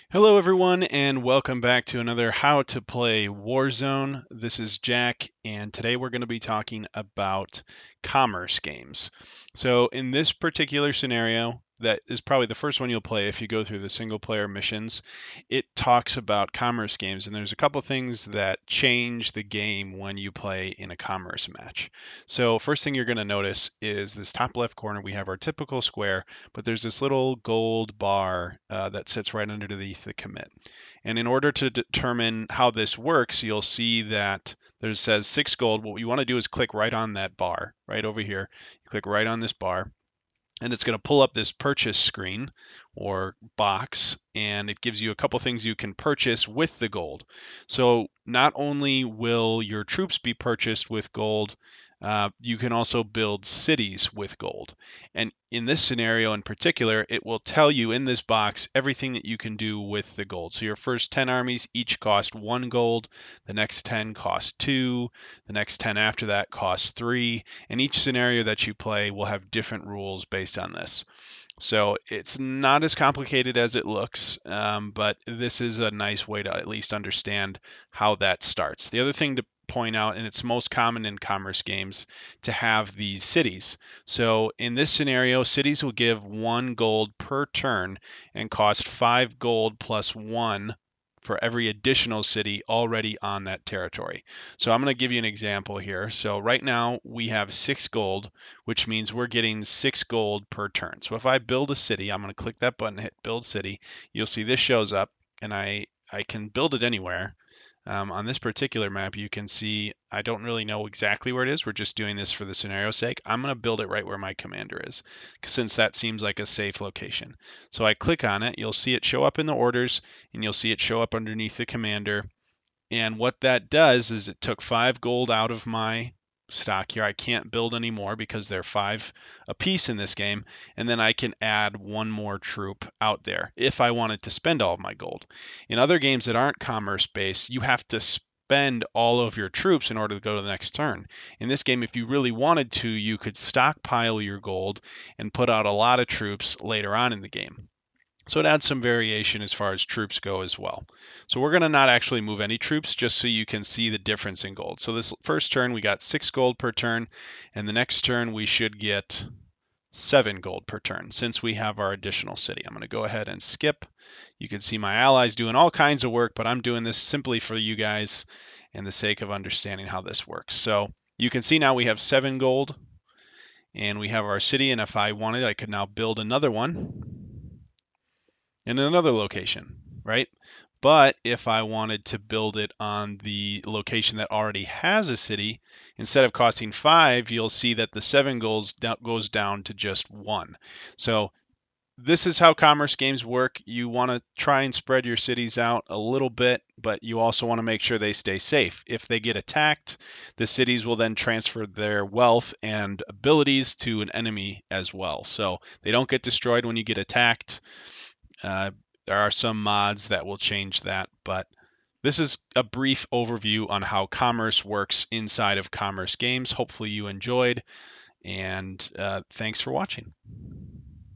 Hello, everyone, and welcome back to another How to Play Warzone. This is Jack, and today we're going to be talking about commerce games. So, in this particular scenario, that is probably the first one you'll play if you go through the single player missions. It talks about commerce games, and there's a couple things that change the game when you play in a commerce match. So, first thing you're going to notice is this top left corner, we have our typical square, but there's this little gold bar that sits right underneath the commit. And in order to determine how this works, you'll see that there says 6 gold. What you want to do is click right on that bar, right over here. You click right on this bar, and it's going to pull up this purchase screen or box, and it gives you a couple things you can purchase with the gold. So not only will your troops be purchased with gold, you can also build cities with gold. And in this scenario in particular, it will tell you in this box everything that you can do with the gold. So your first 10 armies each cost 1 gold, the next 10 cost 2, the next 10 after that cost 3, and each scenario that you play will have different rules based on this. So it's not as complicated as it looks, but this is a nice way to at least understand how that starts. The other thing to point out, and it's most common in commerce games, to have these cities. So in this scenario, cities will give 1 gold per turn and cost 5 gold plus 1 for every additional city already on that territory. So I'm going to give you an example here. So right now we have 6 gold, which means we're getting 6 gold per turn. So if I build a city, I'm going to click that button, hit build city. You'll see this shows up, and I can build it anywhere. On this particular map, you can see I don't really know exactly where it is. We're just doing this for the scenario's sake. I'm going to build it right where my commander is, since that seems like a safe location. So I click on it. You'll see it show up in the orders, and you'll see it show up underneath the commander. And what that does is it took 5 gold out of my stock here. I can't build anymore because they're 5 a piece in this game. And then I can add one more troop out there if I wanted to spend all of my gold. In other games that aren't commerce based, you have to spend all of your troops in order to go to the next turn. In this game, if you really wanted to, you could stockpile your gold and put out a lot of troops later on in the game. So it adds some variation as far as troops go as well. So we're going to not actually move any troops just so you can see the difference in gold. So this first turn we got 6 gold per turn, and the next turn we should get 7 gold per turn since we have our additional city. I'm going to go ahead and skip. You can see my allies doing all kinds of work, but I'm doing this simply for you guys and the sake of understanding how this works. So you can see now we have 7 gold and we have our city, and if I wanted, I could now build another one in another location, right? But if I wanted to build it on the location that already has a city, instead of costing 5, you'll see that the 7 goes down to just 1. So this is how commerce games work. You want to try and spread your cities out a little bit, but you also want to make sure they stay safe. If they get attacked, the cities will then transfer their wealth and abilities to an enemy as well. So they don't get destroyed when you get attacked. There are some mods that will change that, but this is a brief overview on how commerce works inside of commerce games. Hopefully you enjoyed, and thanks for watching.